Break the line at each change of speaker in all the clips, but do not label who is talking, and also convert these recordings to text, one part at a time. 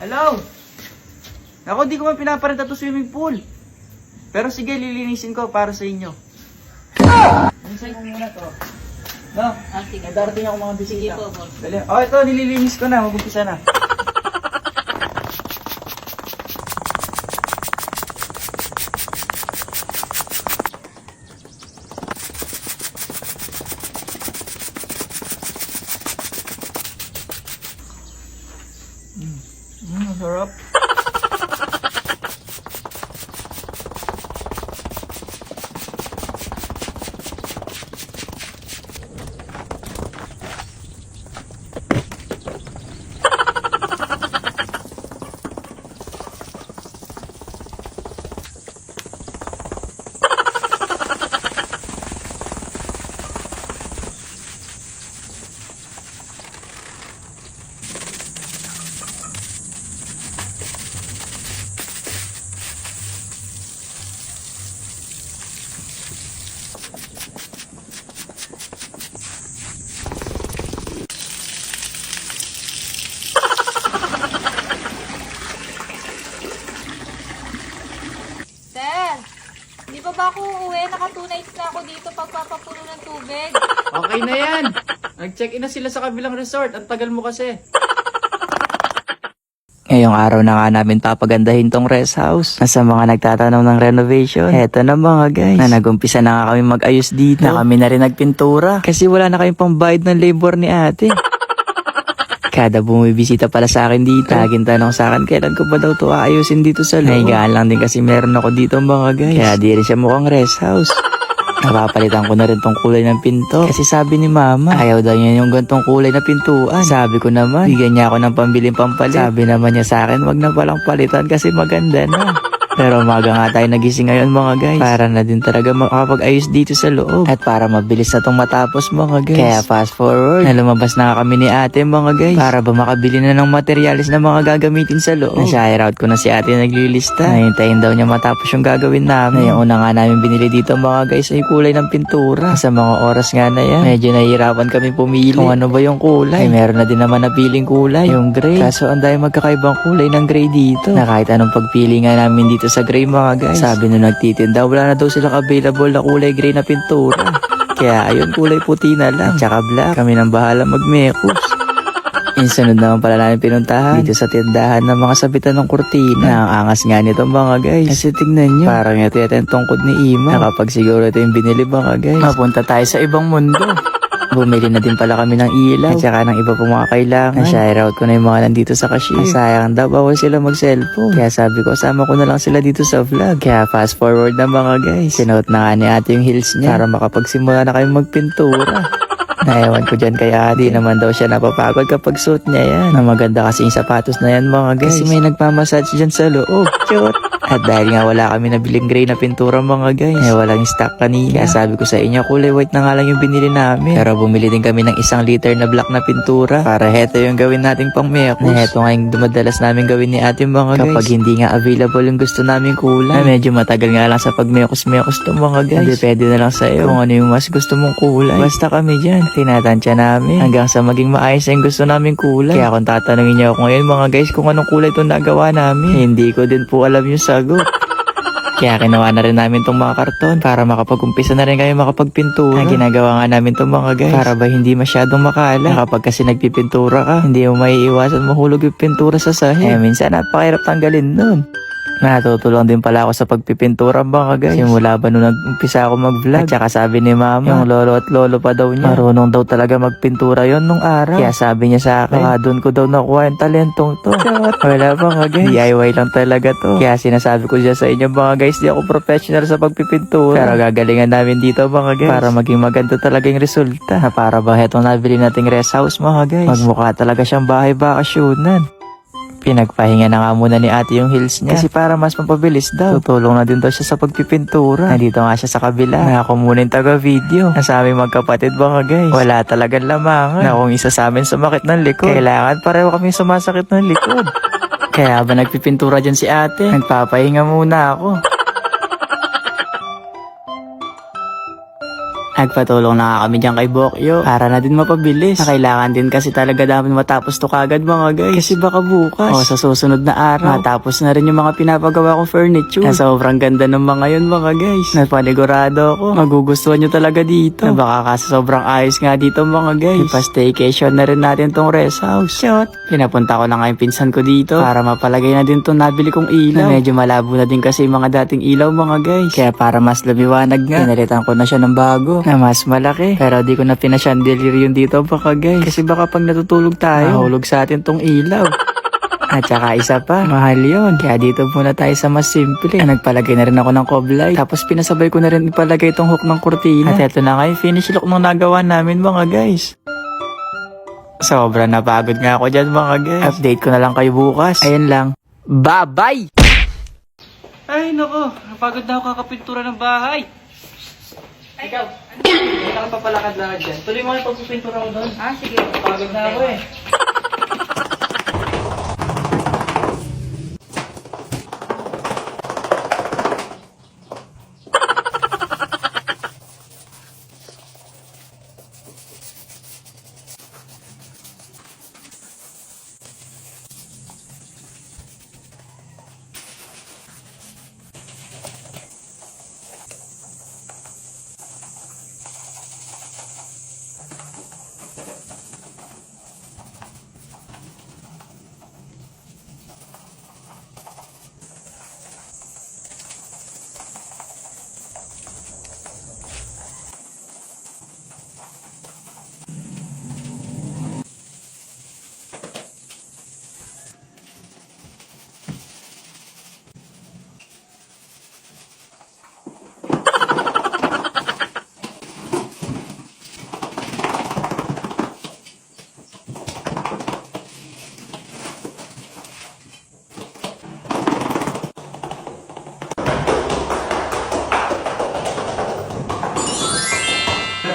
Hello? Ako, di ko man pinaparenta to swimming pool. Pero sige, lilinisin ko para sa inyo. Linisin ko muna to. No?
Sige.
Darating ako mga bisita.
Sige po, boss.
Dali. Oh, ito, nililinis ko na. Mag-umpisa na. Sarap.
Sir, hindi pa ba ako uuwi? Naka 2 nights na ako dito pagpapapuno ng tubig.
Okay na yan. Nag-check-in na sila sa kabilang resort. Ang tagal mo kasi.
Ngayong araw na nga namin papagandahin tong rest house. Sa mga nagtatanong ng renovation, eto na mga guys. Na nagumpisa na nga kami mag-ayos dito. Na kami na rin nagpintura. Kasi wala na kayong pambayad ng labor ni ate. Kada bumibisita pala sa akin dito, laging tanong sa akin kailan ko ba daw to aayusin dito sa loob. Nahigaan lang din kasi meron ako dito mga guys. Kaya di rin siya mukhang rest house. Napapalitan ko na rin tong kulay ng pinto. Kasi sabi ni mama, ayaw daw niya yung gantong kulay na pintuan. Sabi ko naman, bigyan niya ako ng pambiling pampalit. Sabi naman niya sa akin, wag na palang palitan kasi maganda na. Pero umaga nga tayo nagising ngayon mga guys. Para na din talaga makapag-ayos dito sa loob. At para mabilis na tong matapos mga guys. Kaya fast forward, na lumabas na kami ni ate mga guys. Para ba makabili na ng materialis na mga gagamitin sa loob. Na-share out ko na si ate naglilista. Nahintayin daw niya matapos yung gagawin namin. Na yung una nga namin binili dito mga guys ay kulay ng pintura. Sa mga oras nga na yan, medyo nahihirapan kami pumili kung ano ba yung kulay. Ay meron na din naman napiling kulay, yung gray. Kaso ang dahil magkakaibang kulay ng gray dito. Na kahit anong pagpili nga namin dito sa gray mga guys. Sabi nung nagtitinda, wala na daw silang available na kulay gray na pintura. Kaya ayun, kulay puti na lang. At saka black. Kami nang bahala mag-mekos. Yung sunod naman pala namin pinuntahan dito sa tindahan ng mga sabitan ng kurtina. Ang angas nga nito mga guys. Kasi tignan nyo, parang ito yata yung tungkod ni Ima. Nakapag siguro ito yung binili mga guys, mapunta tayo sa ibang mundo. Bumili na din pala kami ng ilaw at saka ng iba pong mga kailangan. Na-share out ko na yung mga nandito sa cashier. Sayang daw, bawal sila mag-cellphone. Kaya sabi ko, sama ko na lang sila dito sa vlog. Kaya fast forward na mga guys. Sinuot na nga ni ate yung heels niya para makapagsimula na kayong magpintura. Naewan ko dyan kaya di naman daw siya napapagod kapag suot niya yan. Na maganda kasi yung sapatos na yan mga guys. Kasi may nagmamassage dyan sa loob. Cute. At dahil nga wala kami nabiling gray na pintura mga guys, eh walang stock kanina. Kaya sabi ko sa inyo, kulay white na nga lang yung binili namin. Pero bumili din kami ng 1 liter na black na pintura. Para heto yung gawin nating pang mekos. Na heto nga yung dumadalas namin gawin ni ate mga guys. Kapag hindi nga available yung gusto namin kulay. Na medyo matagal nga lang sa pagmekos-mekos to mga guys. Depende na lang sa'yo kung ano yung mas gusto mong kulay. Basta kami dyan, tinatansya namin hanggang sa maging maayos yung gusto namin kulay. Kaya kung tatanungin niyo ako ngayon mga guys kung anong kulay itong nagawa namin, hindi ko din po alam yung sagot. Kaya kinuha na rin namin tong mga karton para makapag-umpisa na rin kayo makapagpintura. Ginagawa nga namin tong mga guys para ba hindi masyadong makala. Kapag kasi nagpipintura ka, hindi mo maiiwasan mahulog yung pintura sa sahig. Eh minsan napakahirap tanggalin nun. Natutulong din pala ako sa pagpipintura mga guys. Simula ba nung nag-umpisa ako mag-vlog. At saka sabi ni mama, yung lolo at lolo pa daw niya, marunong daw talaga magpintura yon nung araw. Kaya sabi niya sa akin, baka doon ko daw nakuha yung talentong to. Wala mga guys, DIY lang talaga to. Kaya sinasabi ko dyan sa inyo mga guys, di ako professional sa pagpipintura. Pero gagalingan namin dito mga guys para maging maganda talaga yung resulta. Na para ba itong nabili nating rest house mga guys, magmukha talaga siyang bahay bakasyonan. Pinagpahinga na nga muna ni ate yung heels niya. Kasi para mas mapabilis daw, tutulong na din daw siya sa pagpipintura. Nandito nga siya sa kabila. Na ako muna yung taga-video. Nasa aming magkapatid mga guys, wala talagang lamangan. Na kung isa sa amin sumakit ng likod, kailangan pareho kami sumasakit ng likod. Kaya ba nagpipintura dyan si ate, nagpapahinga muna ako. Nagpatulong na nga kami dyan kay Bokyo para na din mapabilis. Na kailangan din kasi talaga namin matapos to kagad mga guys. Kasi baka bukas o sa susunod na araw matapos na rin yung mga pinapagawa kong furniture. Na sobrang ganda ng mga yun mga guys. Napanigurado ako magugustuhan nyo talaga dito. Na baka kasi sobrang ayos nga dito mga guys. Ipa-staycation na rin natin tong rest house. Shot. Pinapunta ko na nga yung pinsan ko dito para mapalagay na din tong nabili kong ilaw. Na medyo malabo na din kasi yung mga dating ilaw mga guys. Kaya para mas lumiwanag nga, pinalitan ko na siya ng bago na mas malaki. Pero di ko na pinashandelier yun dito baka guys. Kasi baka pag natutulog tayo, mahulog sa atin tong ilaw. At saka isa pa, mahal yun. Kaya dito muna tayo sa mas simple. Nagpalagay na rin ako ng cob light. Tapos pinasabay ko na rin ipalagay itong hook ng kurtina. At eto na nga yung finish look nung nagawa namin mga guys. Sobra napagod nga ako dyan mga guys. Update ko na lang kayo bukas. Ayun lang. Bye-bye!
Ay, nako. Napagod na ako kakapintura ng bahay. Ikaw, hindi ka papalakad-lakad dyan. Tuloy mo yung pagpipintura ko doon.
Ah, sige.
Napagod na ako eh.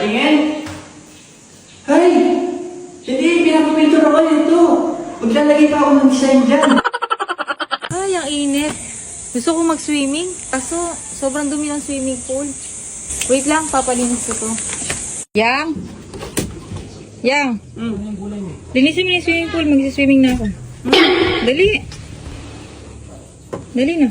Tingin? Hay! Hindi, pinapapintura ko nito. Maglalagay pa ako ng design dyan.
Ay, ang init. Gusto ko mag-swimming. Kaso, sobrang dumi ng swimming pool. Wait lang, papalinis ko to. Yang! Yang! Linisin mo na yung swimming pool. Mag-swimming na ako. Dali! Dali na.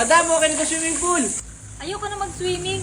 Madam, okay na sa swimming pool.
Ayoko na mag-swimming.